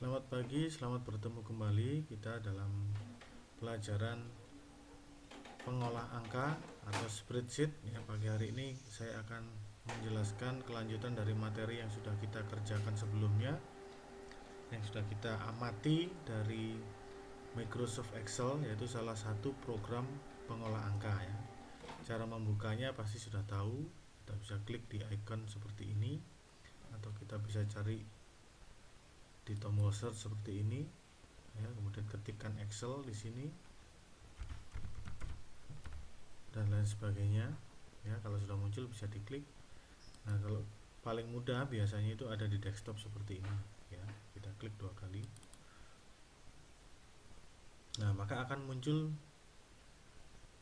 Selamat pagi, selamat bertemu kembali kita dalam pelajaran pengolah angka atau spreadsheet ya. Pagi hari ini saya akan menjelaskan kelanjutan dari materi yang sudah kita kerjakan sebelumnya, yang sudah kita amati dari Microsoft Excel, yaitu salah satu program pengolah angka ya. Cara membukanya pasti sudah tahu. Kita bisa klik di icon seperti ini, atau kita bisa cari di tombol search seperti ini ya, kemudian ketikkan Excel di sini dan lain sebagainya ya. Kalau sudah muncul bisa diklik. Nah, kalau paling mudah biasanya itu ada di desktop seperti ini ya. Kita klik 2 kali. Nah, maka akan muncul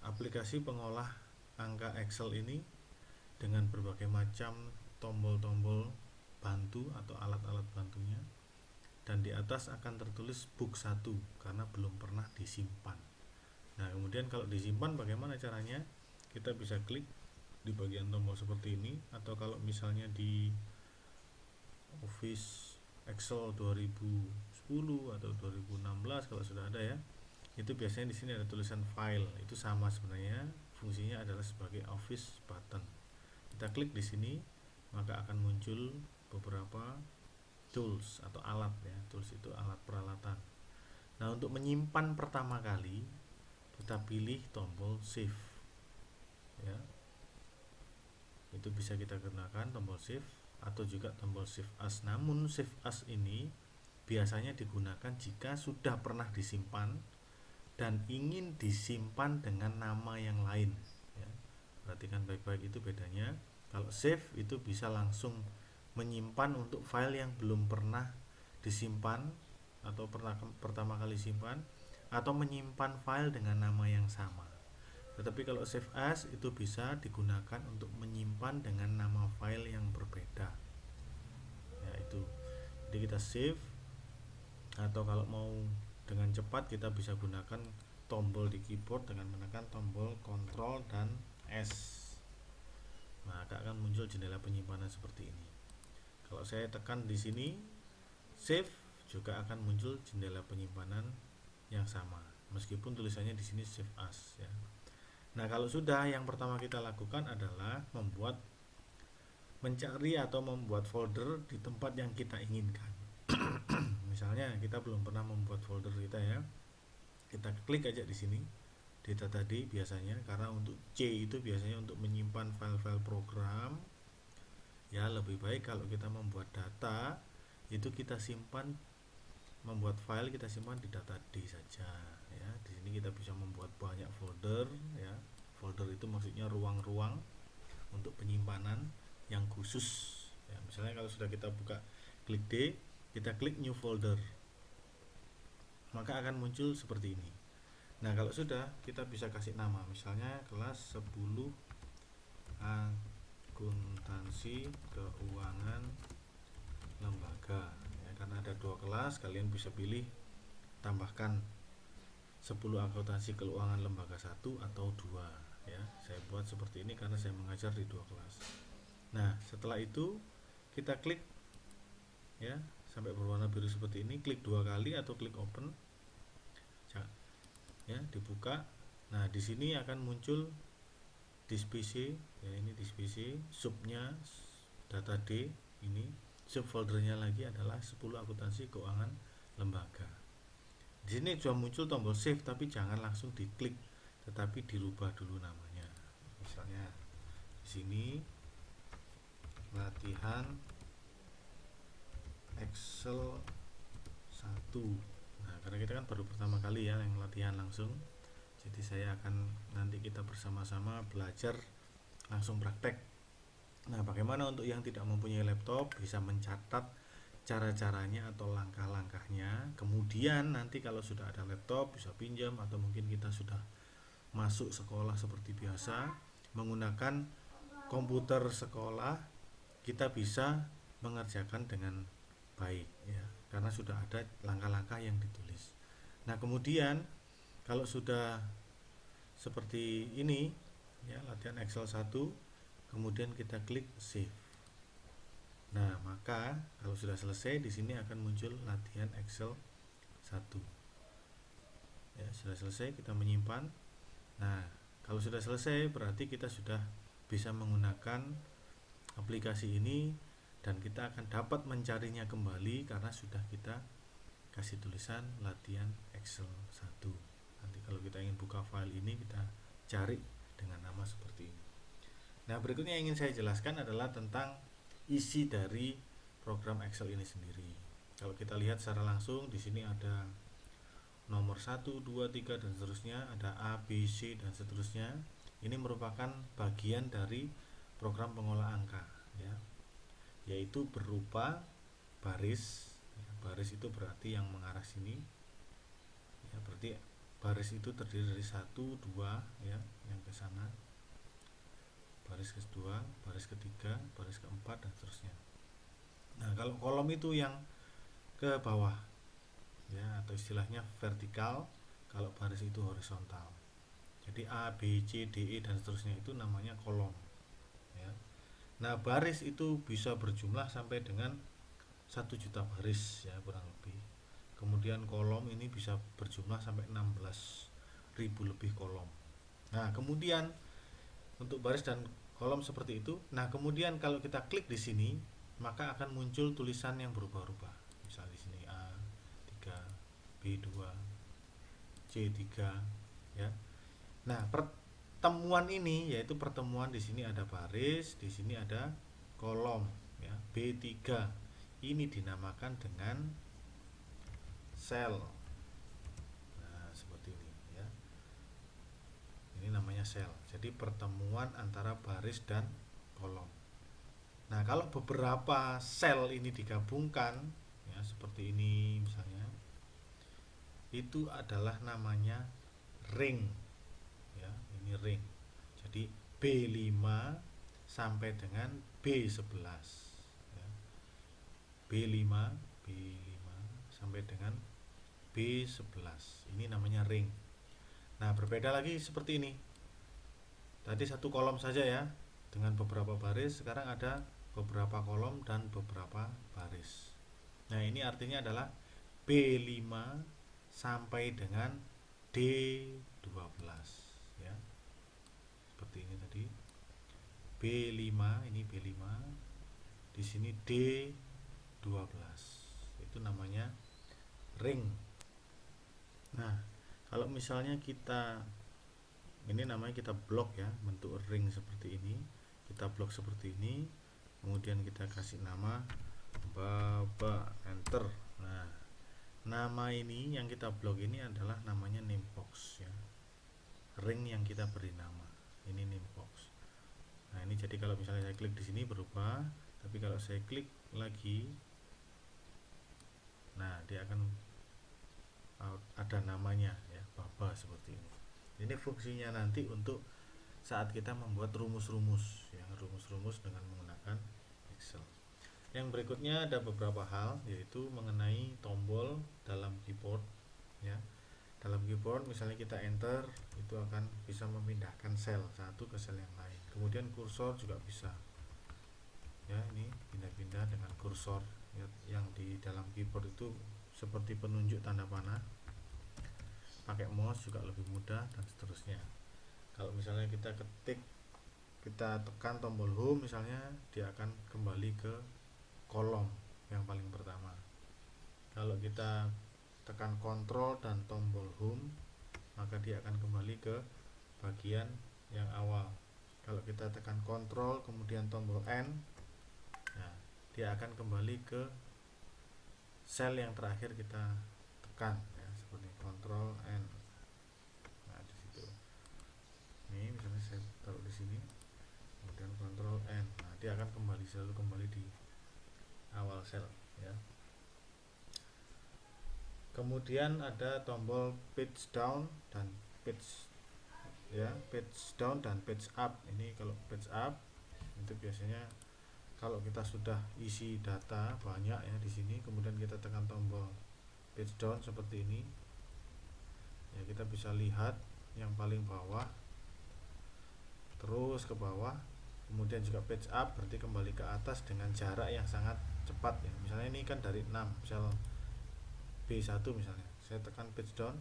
aplikasi pengolah angka Excel ini dengan berbagai macam tombol-tombol bantu atau alat-alat bantunya, dan di atas akan tertulis book 1 karena belum pernah disimpan. Nah, kemudian kalau disimpan bagaimana caranya? Kita bisa klik di bagian tombol seperti ini, atau kalau misalnya di Office Excel 2010 atau 2016 kalau sudah ada ya, itu biasanya di sini ada tulisan file. Itu sama sebenarnya, fungsinya adalah sebagai office button. Kita klik di sini, maka akan muncul beberapa tools atau alat ya. Tools itu alat peralatan. Nah, untuk menyimpan pertama kali kita pilih tombol save ya. Itu bisa kita gunakan tombol save atau juga tombol save as. Namun save as ini biasanya digunakan jika sudah pernah disimpan dan ingin disimpan dengan nama yang lain ya. Perhatikan baik-baik, itu bedanya. Kalau save itu bisa langsung menyimpan untuk file yang belum pernah disimpan atau pertama kali simpan, atau menyimpan file dengan nama yang sama. Tetapi kalau save as itu bisa digunakan untuk menyimpan dengan nama file yang berbeda ya. Itu jadi kita save, atau kalau mau dengan cepat kita bisa gunakan tombol di keyboard dengan menekan tombol Ctrl dan S. Maka akan muncul jendela penyimpanan seperti ini. Kalau saya tekan di sini save, juga akan muncul jendela penyimpanan yang sama meskipun tulisannya di sini save as ya. Nah, kalau sudah, yang pertama kita lakukan adalah mencari atau membuat folder di tempat yang kita inginkan. Misalnya kita belum pernah membuat folder kita ya. Kita klik aja di sini data tadi biasanya, karena untuk C itu biasanya untuk menyimpan file-file program ya. Lebih baik kalau kita membuat data itu kita simpan, membuat file kita simpan di data D saja ya. Di sini kita bisa membuat banyak folder ya. Folder itu maksudnya ruang-ruang untuk penyimpanan yang khusus ya. Misalnya kalau sudah kita buka, klik D, kita klik new folder, maka akan muncul seperti ini. Nah, kalau sudah, kita bisa kasih nama, misalnya kelas 10 akuntansi keuangan lembaga ya. Karena ada 2 kelas, kalian bisa pilih tambahkan 10 akuntansi keuangan lembaga 1 atau 2 ya. Saya buat seperti ini karena saya mengajar di 2 kelas. Nah, setelah itu kita klik ya sampai berwarna biru seperti ini, klik 2 kali atau klik open ya, dibuka. Nah, di sini akan muncul disk PC ya, ini disk PC, subnya data D, ini subfoldernya lagi adalah 10 akuntansi keuangan lembaga. Di sini sudah muncul tombol save, tapi jangan langsung diklik, tetapi dirubah dulu namanya. Misalnya di sini latihan Excel 1. Nah, karena kita kan baru pertama kali ya yang latihan langsung, jadi saya akan, nanti kita bersama-sama belajar langsung praktek. Nah, bagaimana untuk yang tidak mempunyai laptop bisa mencatat cara-caranya atau langkah-langkahnya. Kemudian nanti kalau sudah ada laptop bisa pinjam, atau mungkin kita sudah masuk sekolah seperti biasa menggunakan komputer sekolah, kita bisa mengerjakan dengan baik ya, karena sudah ada langkah-langkah yang ditulis. Nah, kemudian kalau sudah seperti ini ya, latihan Excel 1, kemudian kita klik save. Nah, maka kalau sudah selesai di sini akan muncul latihan Excel 1. Ya, sudah selesai kita menyimpan. Nah, kalau sudah selesai berarti kita sudah bisa menggunakan aplikasi ini dan kita akan dapat mencarinya kembali karena sudah kita kasih tulisan latihan Excel 1. Nanti kalau kita ingin buka file ini kita cari dengan nama seperti ini. Nah, berikutnya yang ingin saya jelaskan adalah tentang isi dari program Excel ini sendiri. Kalau kita lihat secara langsung di sini ada nomor 1, 2, 3 dan seterusnya, ada A, B, C dan seterusnya. Ini merupakan bagian dari program pengolah angka ya. Yaitu berupa baris. Baris itu berarti yang mengarah sini. Ya, berarti baris itu terdiri dari 1, 2 ya, yang ke sana. Baris kedua, baris ketiga, baris keempat dan seterusnya. Nah, kalau kolom itu yang ke bawah ya, atau istilahnya vertikal, kalau baris itu horizontal. Jadi A, B, C, D, E dan seterusnya itu namanya kolom ya. Nah, baris itu bisa berjumlah sampai dengan 1 juta baris ya, kurang lebih. Kemudian kolom ini bisa berjumlah sampai 16.000 lebih kolom. Nah, kemudian untuk baris dan kolom seperti itu. Nah, kemudian kalau kita klik di sini, maka akan muncul tulisan yang berubah-ubah. Misal di sini A3, B2, C3 ya. Nah, pertemuan ini yaitu pertemuan di sini ada baris, di sini ada kolom ya. B3 ini dinamakan dengan sel. Nah, seperti ini ya. Ini namanya sel. Jadi pertemuan antara baris dan kolom. Nah, kalau beberapa sel ini digabungkan ya seperti ini misalnya, itu adalah namanya ring ya, ini ring. Jadi B5 sampai dengan B11 ya. B5 sampai dengan B11. Ini namanya ring. Nah, berbeda lagi seperti ini. Tadi satu kolom saja ya, dengan beberapa baris. Sekarang ada beberapa kolom dan beberapa baris. Nah, ini artinya adalah B5 sampai dengan D12 ya. Seperti ini tadi. B5, ini B5. Di sini D12. Itu namanya ring. Nah, kalau misalnya kita, ini namanya kita blok ya, bentuk ring seperti ini. Kita blok seperti ini, kemudian kita kasih nama baba, enter. Nah, nama ini yang kita blok ini adalah namanya name box ya. Ring yang kita beri nama. Ini name box. Nah, ini jadi kalau misalnya saya klik di sini berubah, tapi kalau saya klik lagi, nah dia akan ada namanya ya, baba seperti ini. Ini fungsinya nanti untuk saat kita membuat rumus-rumus ya, rumus-rumus dengan menggunakan Excel. Yang berikutnya ada beberapa hal, yaitu mengenai tombol dalam keyboard ya. Dalam keyboard misalnya kita enter, itu akan bisa memindahkan sel satu ke sel yang lain. Kemudian kursor juga bisa ya, ini pindah-pindah dengan kursor ya, yang di dalam keyboard itu seperti penunjuk tanda panah. Pakai mouse juga lebih mudah dan seterusnya. Kalau misalnya kita ketik, kita tekan tombol home misalnya, dia akan kembali ke kolom yang paling pertama. Kalau kita tekan kontrol dan tombol home, maka dia akan kembali ke bagian yang awal. Kalau kita tekan kontrol kemudian tombol N, nah, dia akan kembali ke sel yang terakhir kita tekan ya, seperti kontrol N. Nah, di situ. Ini misalnya saya taruh di sini, kemudian kontrol N. Nah, dia akan selalu kembali di awal sel ya. Kemudian ada tombol page down dan page ya, page down dan page up. Ini kalau page up itu biasanya kalau kita sudah isi data banyak ya di sini, kemudian kita tekan tombol page down seperti ini ya, kita bisa lihat yang paling bawah terus ke bawah Kemudian juga page up berarti kembali ke atas dengan jarak yang sangat cepat ya. Misalnya ini kan dari 6, misal B1 misalnya, saya tekan page down,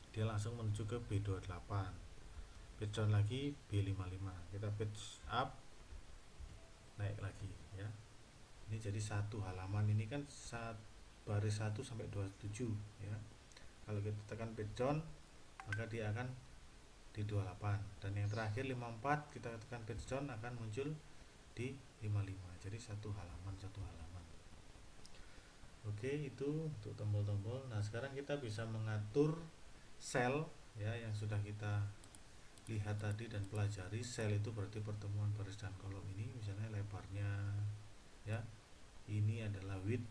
dia langsung menuju ke B28. Page down lagi B55. Kita page up, naik lagi ya. Ini jadi satu halaman, ini kan baris 1 sampai 27 ya. Kalau kita tekan page down, maka dia akan di 28, dan yang terakhir 54 kita tekan page down akan muncul di 55. Jadi satu halaman. Oke, itu untuk tombol-tombol. Nah, sekarang kita bisa mengatur sel ya, yang sudah kita lihat tadi dan pelajari. Sel itu berarti pertemuan baris dan kolom ini, misalnya lebarnya ya, ini adalah width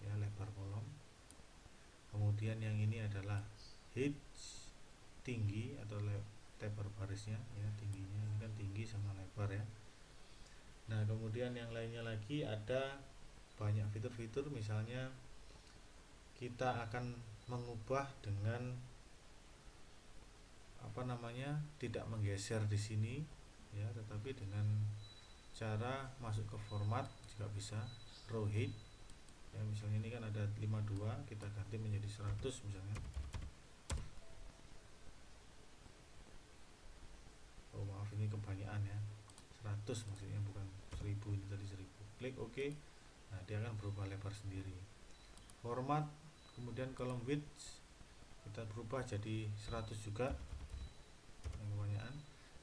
ya, lebar kolom. Kemudian yang ini adalah height, tinggi atau taper barisnya ya, tingginya ini kan tinggi sama lebar ya. Nah, kemudian yang lainnya lagi ada banyak fitur-fitur, misalnya kita akan mengubah dengan tidak menggeser di sini ya, tetapi dengan cara masuk ke format juga bisa. Row height ya, misalnya ini kan ada 52, kita ganti menjadi 100 misalnya. Oh maaf, ini kebanyakan ya, 100 maksudnya, bukan 1000, ini tadi 1000. Klik OK. Nah, dia akan berubah lebar sendiri. Format, kemudian column width kita berubah jadi 100 juga, yang kebanyakan.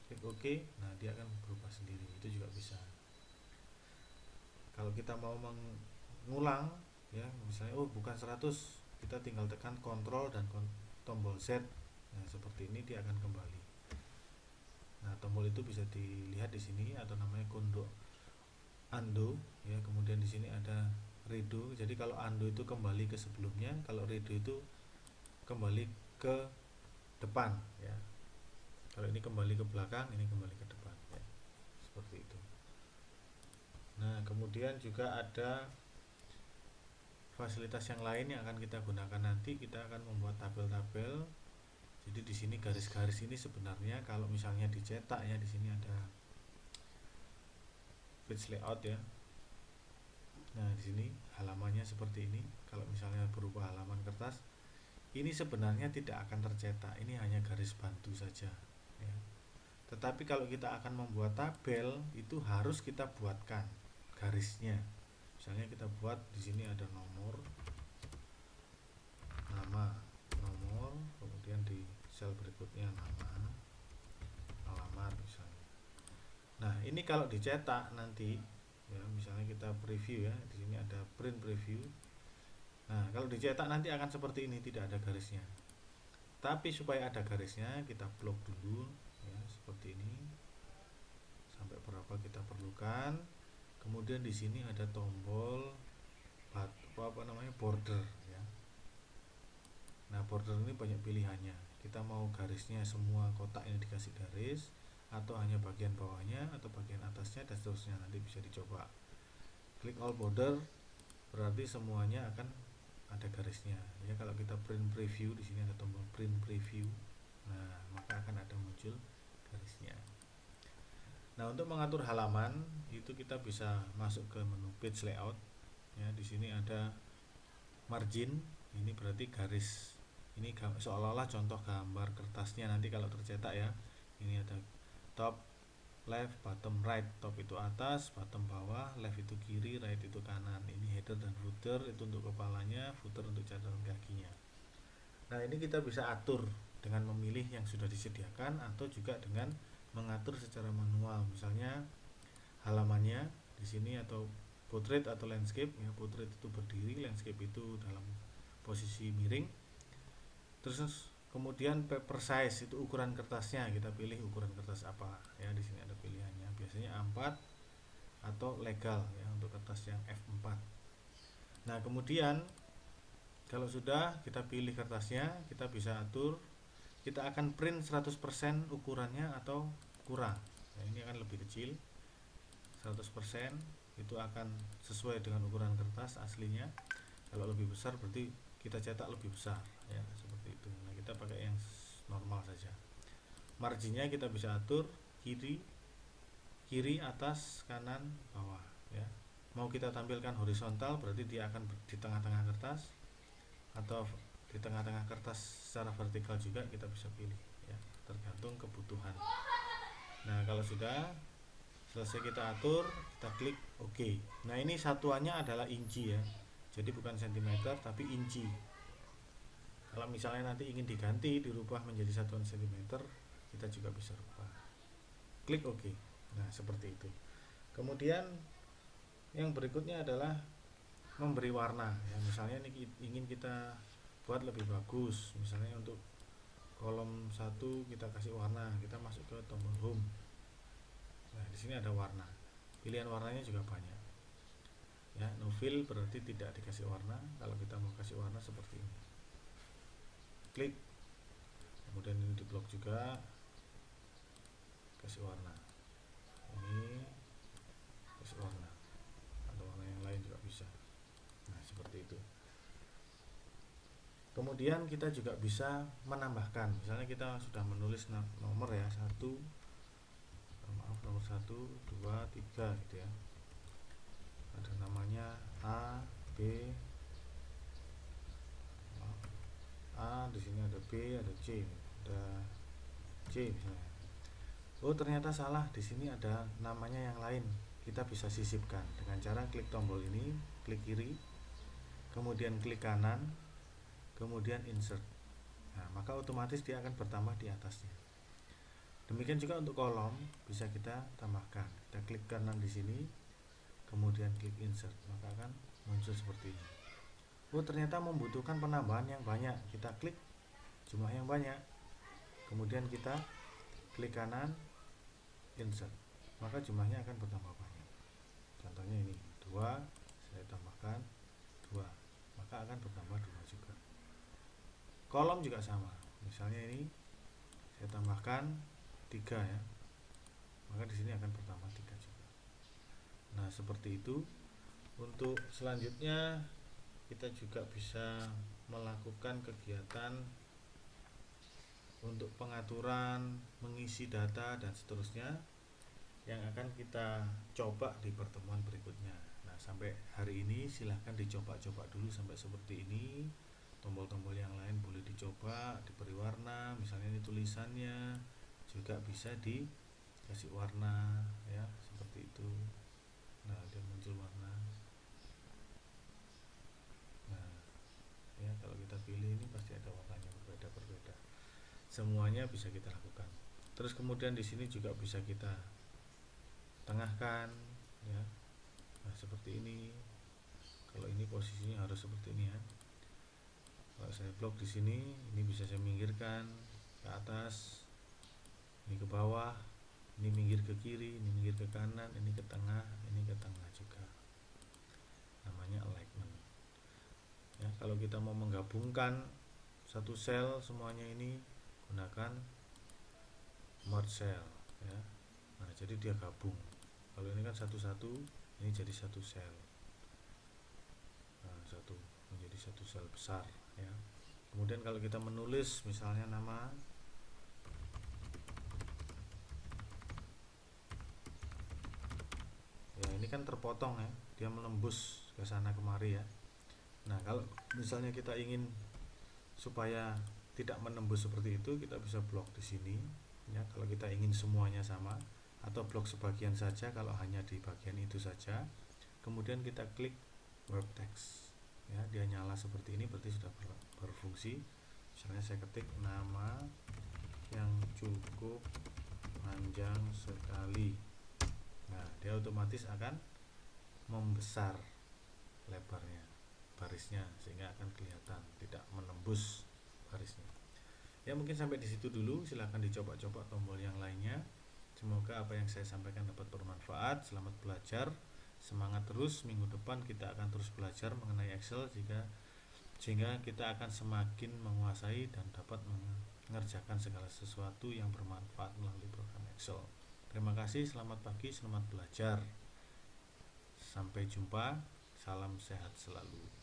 Klik OK. Nah, dia akan berubah sendiri. Itu juga bisa. Kalau kita mau mengulang ya, misalnya bukan 100, kita tinggal tekan Ctrl dan tombol Z. Nah, seperti ini dia akan kembali. Nah, tombol itu bisa dilihat di sini, atau namanya undo ya. Kemudian di sini ada redo. Jadi kalau undo itu kembali ke sebelumnya, kalau redo itu kembali ke depan ya. Kalau ini kembali ke belakang, ini kembali ke depan ya. Seperti itu. Nah, kemudian juga ada fasilitas yang lain yang akan kita gunakan nanti. Kita akan membuat tabel-tabel. Jadi di sini garis-garis ini sebenarnya kalau misalnya dicetak ya, di sini ada page layout ya. Nah, di sini halamannya seperti ini. Kalau misalnya berubah halaman kertas, ini sebenarnya tidak akan tercetak. Ini hanya garis bantu saja ya. Tetapi kalau kita akan membuat tabel, itu harus kita buatkan garisnya. Misalnya kita buat di sini ada nomor, nama, nomor, kemudian di sel berikutnya nama, alamat misalnya. Nah, ini kalau dicetak nanti ya, misalnya kita preview ya, di sini ada print preview. Nah, kalau dicetak nanti akan seperti ini, tidak ada garisnya. Tapi supaya ada garisnya, kita blok dulu ya, seperti ini. Sampai berapa kita perlukan. Kemudian di sini ada tombol border ya. Nah, border ini banyak pilihannya. Kita mau garisnya semua kotak ini dikasih garis, atau hanya bagian bawahnya, atau bagian atasnya, dan seterusnya. Nanti bisa dicoba. Klik all border berarti semuanya akan ada garisnya ya. Kalau kita print preview, di sini ada tombol print preview. Nah, maka akan ada muncul garisnya. Nah, untuk mengatur halaman itu kita bisa masuk ke menu page layout ya. Di sini ada margin, ini berarti garis. Ini seolah-olah contoh gambar kertasnya nanti kalau tercetak ya. Ini ada top, left, bottom, right. Top itu atas, bottom bawah, left itu kiri, right itu kanan. Ini header dan footer, itu untuk kepalanya, footer untuk catatan kakinya. Nah, ini kita bisa atur dengan memilih yang sudah disediakan, atau juga dengan mengatur secara manual. Misalnya halamannya di sini, atau portrait atau landscape ya. Portrait itu berdiri, landscape itu dalam posisi miring. Terus kemudian paper size itu ukuran kertasnya, kita pilih ukuran kertas apa ya. Di sini ada pilihannya, biasanya A4 atau legal ya untuk kertas yang F4. Nah, kemudian kalau sudah kita pilih kertasnya, kita bisa atur kita akan print 100% ukurannya atau kurang. Nah, ini akan lebih kecil. 100% itu akan sesuai dengan ukuran kertas aslinya. Kalau lebih besar berarti kita cetak lebih besar ya, seperti itu. Nah, kita pakai yang normal saja. Marginnya kita bisa atur kiri, kiri, atas, kanan, bawah ya. Mau kita tampilkan horizontal berarti dia akan di tengah-tengah kertas, atau di tengah-tengah kertas secara vertikal juga kita bisa pilih ya, tergantung kebutuhan. Nah, kalau sudah selesai kita atur, kita klik OK. Nah, ini satuannya adalah inci ya. Jadi bukan sentimeter tapi inci. Kalau misalnya nanti ingin diganti, dirubah menjadi satuan sentimeter, kita juga bisa rubah. Klik OK. Nah, seperti itu. Kemudian yang berikutnya adalah memberi warna ya. Misalnya ini ingin kita buat lebih bagus, misalnya untuk kolom 1 kita kasih warna, kita masuk ke tombol home. Nah, di sini ada warna. Pilihan warnanya juga banyak. Ya, no fill berarti tidak dikasih warna. Kalau kita mau kasih warna seperti ini. Klik. Kemudian ini di blok juga, kasih warna. Ini kasih warna. Atau warna yang lain juga bisa. Nah, seperti itu. Kemudian kita juga bisa menambahkan. Misalnya kita sudah menulis nomor ya, nomor 1, 2, 3 gitu ya. Ada namanya A, B, di sini ada B, ada C, ada C misalnya. Oh, ternyata salah, di sini ada namanya yang lain. Kita bisa sisipkan dengan cara klik tombol ini, klik kiri, kemudian klik kanan, kemudian insert. Nah, maka otomatis dia akan bertambah di atasnya. Demikian juga untuk kolom bisa kita tambahkan. Kita klik kanan di sini, kemudian klik insert, maka akan muncul seperti ini. Oh, ternyata membutuhkan penambahan yang banyak. Kita klik jumlah yang banyak, kemudian kita klik kanan, insert, maka jumlahnya akan bertambah banyak. Contohnya ini 2, saya tambahkan 2, maka akan bertambah 2 juga. Kolom juga sama, misalnya ini saya tambahkan 3 ya, maka di sini akan bertambah 3 juga. Nah, seperti itu. Untuk selanjutnya kita juga bisa melakukan kegiatan untuk pengaturan, mengisi data dan seterusnya yang akan kita coba di pertemuan berikutnya. Nah, sampai hari ini silahkan dicoba-coba dulu sampai seperti ini. Tombol-tombol yang lain boleh dicoba, diberi warna, misalnya ini tulisannya juga bisa dikasih warna ya, seperti itu. Nah, dia muncul warna. Nah, ya, kalau kita pilih ini pasti ada warnanya berbeda-berbeda. Semuanya bisa kita lakukan. Terus kemudian di sini juga bisa kita tengahkan ya. Nah, seperti ini. Kalau ini posisinya harus seperti ini ya. Kalau saya blok di sini, ini bisa saya minggirkan ke atas, ini ke bawah, ini minggir ke kiri, ini minggir ke kanan, ini ke tengah, ini ke tengah juga. Namanya alignment. Ya, kalau kita mau menggabungkan satu sel semuanya ini, gunakan merge cell ya. Nah, jadi dia gabung. Kalau ini kan satu-satu, ini jadi satu sel. Nah, satu menjadi satu sel besar ya. Kemudian kalau kita menulis misalnya nama, ya ini kan terpotong ya, dia menembus ke sana kemari ya. Nah, kalau misalnya kita ingin supaya tidak menembus seperti itu, kita bisa blok di sini ya. Kalau kita ingin semuanya sama, atau blok sebagian saja kalau hanya di bagian itu saja. Kemudian kita klik web text ya, dia nyala seperti ini berarti sudah berfungsi. Misalnya saya ketik nama yang cukup panjang sekali. Nah, dia otomatis akan membesar lebarnya, barisnya, sehingga akan kelihatan, tidak menembus barisnya. Ya, mungkin sampai di situ dulu. Silahkan dicoba-coba tombol yang lainnya. Semoga apa yang saya sampaikan dapat bermanfaat. Selamat belajar, semangat terus. Minggu depan kita akan terus belajar mengenai Excel sehingga kita akan semakin menguasai dan dapat mengerjakan segala sesuatu yang bermanfaat melalui program Excel. Terima kasih, selamat pagi, selamat belajar. Sampai jumpa, salam sehat selalu.